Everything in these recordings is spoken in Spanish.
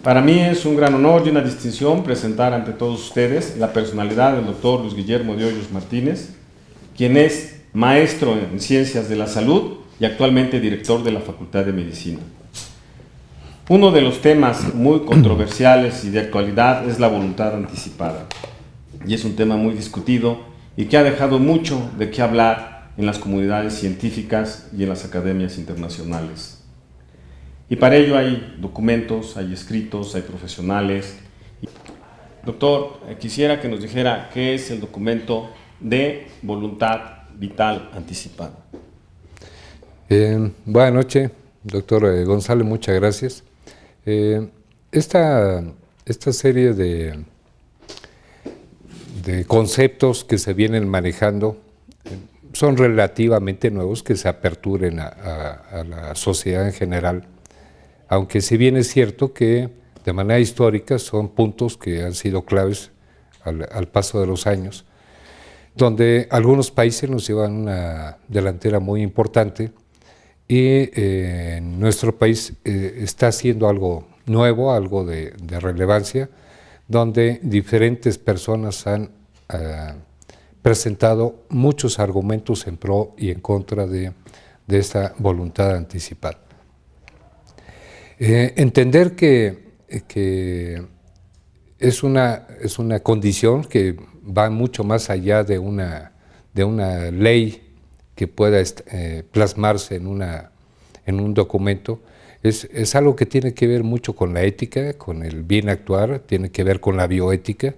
Para mí es un gran honor y una distinción presentar ante todos ustedes la personalidad del doctor Luis Guillermo de Hoyos Martínez, quien es maestro en Ciencias de la Salud y actualmente director de la Facultad de Medicina. Uno de los temas muy controversiales y de actualidad es la voluntad anticipada, y es un tema muy discutido y que ha dejado mucho de qué hablar en las comunidades científicas y en las academias internacionales. Y para ello hay documentos, hay escritos, hay profesionales. Doctor, quisiera que nos dijera qué es el documento de voluntad vital anticipada. Buenas noches, doctor González, muchas gracias. Esta serie de conceptos que se vienen manejando son relativamente nuevos, que se aperturen a la sociedad en general, aunque si bien es cierto que de manera histórica son puntos que han sido claves al paso de los años, donde algunos países nos llevan una delantera muy importante y nuestro país está haciendo algo nuevo, algo de relevancia, donde diferentes personas han presentado muchos argumentos en pro y en contra de esta voluntad anticipada. Entender que es una condición que va mucho más allá de una ley que pueda plasmarse en un documento, es algo que tiene que ver mucho con la ética, con el bien actuar, tiene que ver con la bioética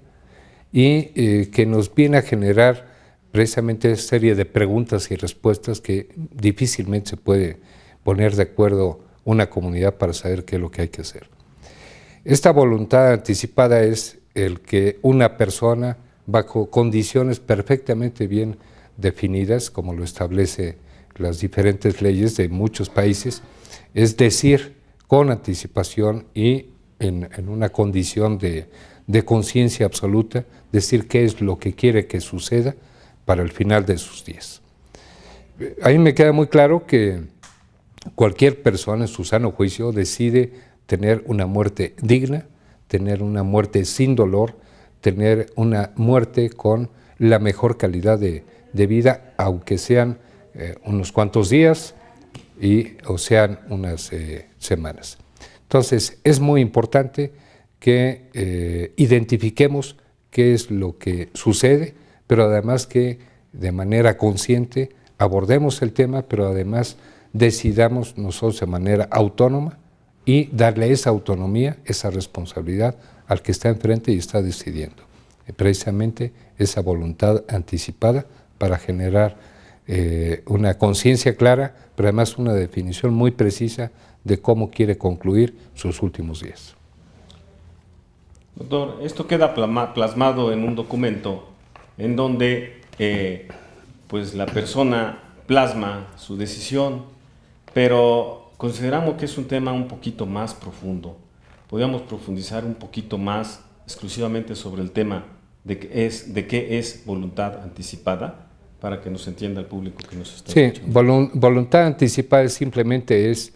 y que nos viene a generar precisamente esa serie de preguntas y respuestas que difícilmente se puede poner de acuerdo una comunidad para saber qué es lo que hay que hacer. Esta voluntad anticipada es el que una persona, bajo condiciones perfectamente bien definidas, como lo establece las diferentes leyes de muchos países, es decir, con anticipación y en una condición de conciencia absoluta, decir qué es lo que quiere que suceda para el final de sus días. A mí me queda muy claro que cualquier persona en su sano juicio decide tener una muerte digna, tener una muerte sin dolor, tener una muerte con la mejor calidad de vida, aunque sean unos cuantos días o sean unas semanas. Entonces, es muy importante que identifiquemos qué es lo que sucede, pero además que de manera consciente abordemos el tema, pero además decidamos nosotros de manera autónoma y darle esa autonomía, esa responsabilidad al que está enfrente y está decidiendo. Precisamente esa voluntad anticipada para generar una conciencia clara, pero además una definición muy precisa de cómo quiere concluir sus últimos días. Doctor, esto queda plasmado en un documento en donde pues la persona plasma su decisión, pero consideramos que es un tema un poquito más profundo. Podríamos profundizar un poquito más exclusivamente sobre el tema de qué es voluntad anticipada, para que nos entienda el público que nos está escuchando. Sí, voluntad anticipada simplemente es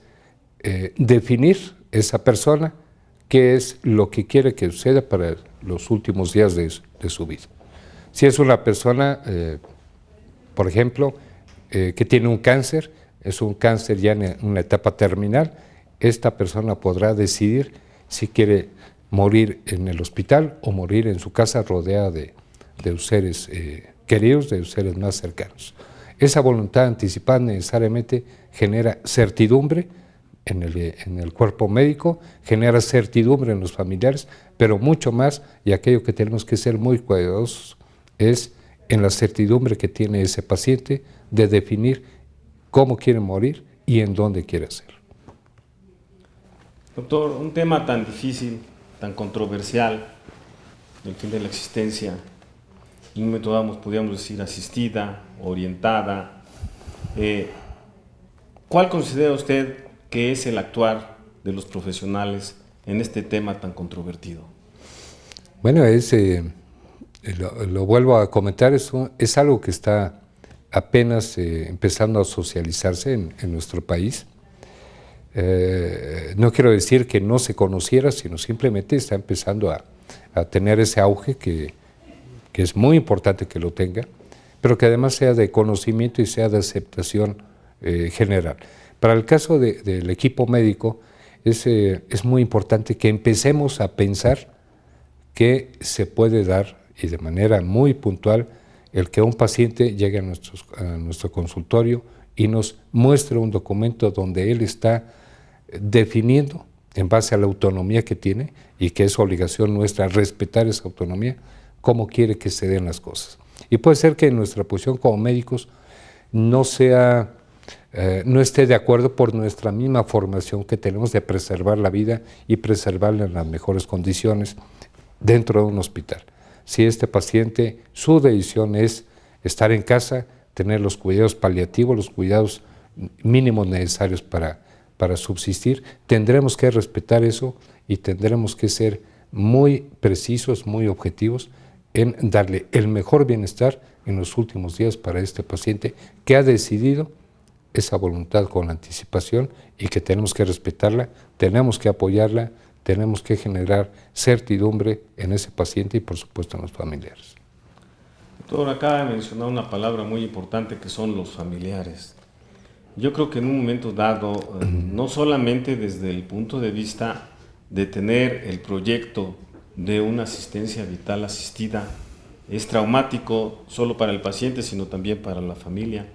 definir esa persona qué es lo que quiere que suceda para los últimos días de su vida. Si es una persona, por ejemplo, que tiene un cáncer, es un cáncer ya en una etapa terminal, esta persona podrá decidir si quiere morir en el hospital o morir en su casa rodeada de sus seres queridos, de sus seres más cercanos. Esa voluntad anticipada necesariamente genera certidumbre en el cuerpo médico, genera certidumbre en los familiares, pero mucho más, y aquello que tenemos que ser muy cuidadosos, es en la certidumbre que tiene ese paciente de definir cómo quiere morir y en dónde quiere hacerlo. Doctor, un tema tan difícil, tan controversial, el fin de la existencia, en un momento dado podríamos decir asistida, orientada. ¿Cuál considera usted que es el actuar de los profesionales en este tema tan controvertido? Bueno, lo vuelvo a comentar, es algo que está apenas empezando a socializarse en nuestro país. no quiero decir que no se conociera, sino simplemente está empezando a tener ese auge que es muy importante que lo tenga, pero que además sea de conocimiento y sea de aceptación general. Para el caso del equipo médico, es muy importante que empecemos a pensar que se puede dar, y de manera muy puntual, el que un paciente llegue a nuestro consultorio y nos muestre un documento donde él está definiendo, en base a la autonomía que tiene, y que es obligación nuestra respetar esa autonomía, cómo quiere que se den las cosas. Y puede ser que nuestra posición como médicos no esté de acuerdo por nuestra misma formación que tenemos de preservar la vida y preservarla en las mejores condiciones dentro de un hospital. Si este paciente, su decisión es estar en casa, tener los cuidados paliativos, los cuidados mínimos necesarios para subsistir, tendremos que respetar eso y tendremos que ser muy precisos, muy objetivos en darle el mejor bienestar en los últimos días para este paciente que ha decidido esa voluntad con anticipación y que tenemos que respetarla, tenemos que apoyarla, tenemos que generar certidumbre en ese paciente y por supuesto en los familiares. Doctor, acaba de mencionar una palabra muy importante que son los familiares. Yo creo que en un momento dado, no solamente desde el punto de vista de tener el proyecto de una asistencia vital asistida, es traumático solo para el paciente, sino también para la familia.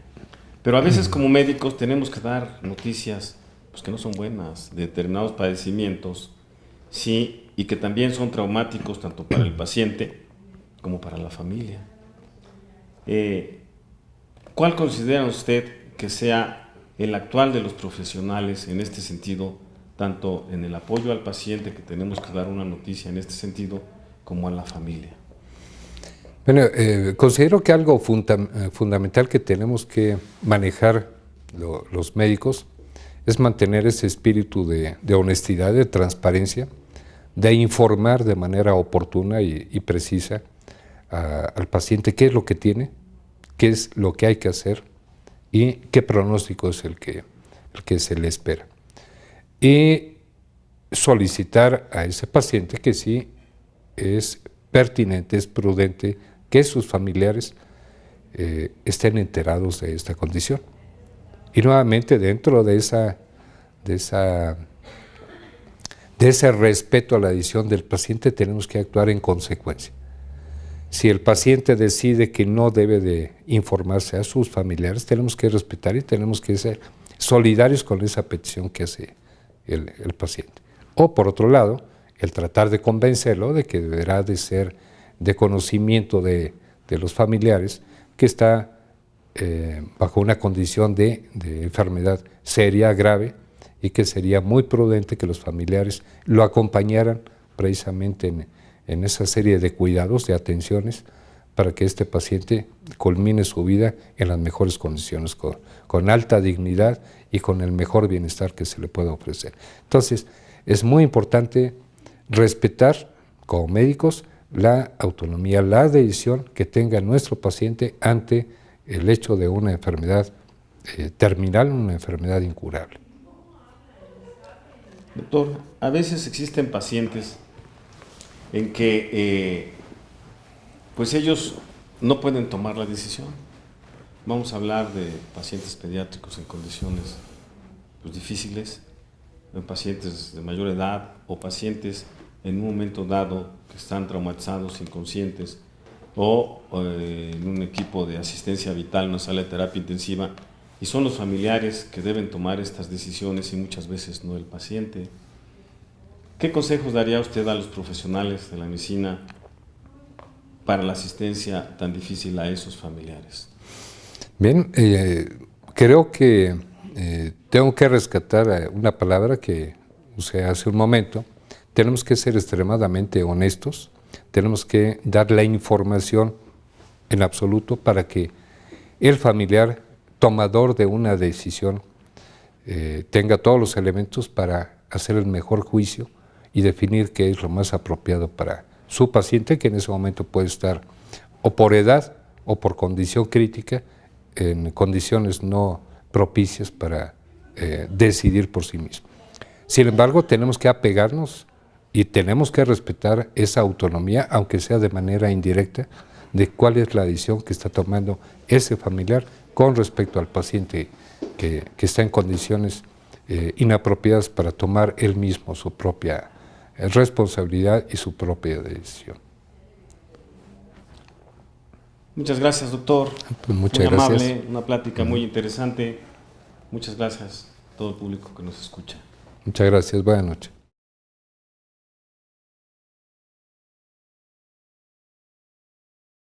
Pero a veces como médicos tenemos que dar noticias pues, que no son buenas, de determinados padecimientos, sí, y que también son traumáticos tanto para el paciente como para la familia. ¿Cuál considera usted que sea el actual de los profesionales en este sentido, tanto en el apoyo al paciente, que tenemos que dar una noticia en este sentido, como a la familia? Bueno, considero que algo fundamental que tenemos que manejar los médicos es mantener ese espíritu de honestidad, de transparencia, de informar de manera oportuna y precisa al paciente qué es lo que tiene, qué es lo que hay que hacer y qué pronóstico es el que se le espera. Y solicitar a ese paciente que sí es pertinente, es prudente, que sus familiares estén enterados de esta condición. Y nuevamente dentro de ese respeto a la decisión del paciente tenemos que actuar en consecuencia. Si el paciente decide que no debe de informarse a sus familiares, tenemos que respetar y tenemos que ser solidarios con esa petición que hace el paciente. O por otro lado, el tratar de convencerlo de que deberá de ser de conocimiento de los familiares que está bajo una condición de enfermedad seria, grave, y que sería muy prudente que los familiares lo acompañaran precisamente en esa serie de cuidados, de atenciones, para que este paciente culmine su vida en las mejores condiciones, con alta dignidad y con el mejor bienestar que se le pueda ofrecer. Entonces, es muy importante respetar como médicos la autonomía, la decisión que tenga nuestro paciente ante el hecho de una enfermedad terminal, una enfermedad incurable. Doctor, a veces existen pacientes en que pues ellos no pueden tomar la decisión. Vamos a hablar de pacientes pediátricos en condiciones pues, difíciles, en pacientes de mayor edad o pacientes en un momento dado que están traumatizados, inconscientes, o en un equipo de asistencia vital, una sala de terapia intensiva, y son los familiares que deben tomar estas decisiones y muchas veces no el paciente. ¿Qué consejos daría usted a los profesionales de la medicina para la asistencia tan difícil a esos familiares? Bien, creo que tengo que rescatar una palabra que usé hace un momento. Tenemos que ser extremadamente honestos, tenemos que dar la información en absoluto para que el familiar tomador de una decisión tenga todos los elementos para hacer el mejor juicio y definir qué es lo más apropiado para su paciente, que en ese momento puede estar o por edad o por condición crítica, en condiciones no propicias para decidir por sí mismo. Sin embargo, tenemos que apegarnos y tenemos que respetar esa autonomía, aunque sea de manera indirecta, de cuál es la decisión que está tomando ese familiar con respecto al paciente que está en condiciones inapropiadas para tomar él mismo su propia responsabilidad y su propia decisión. Muchas gracias, doctor. Pues muchas muy gracias. amable, una plática muy interesante. Muchas gracias a todo el público que nos escucha. Muchas gracias, buenas noches.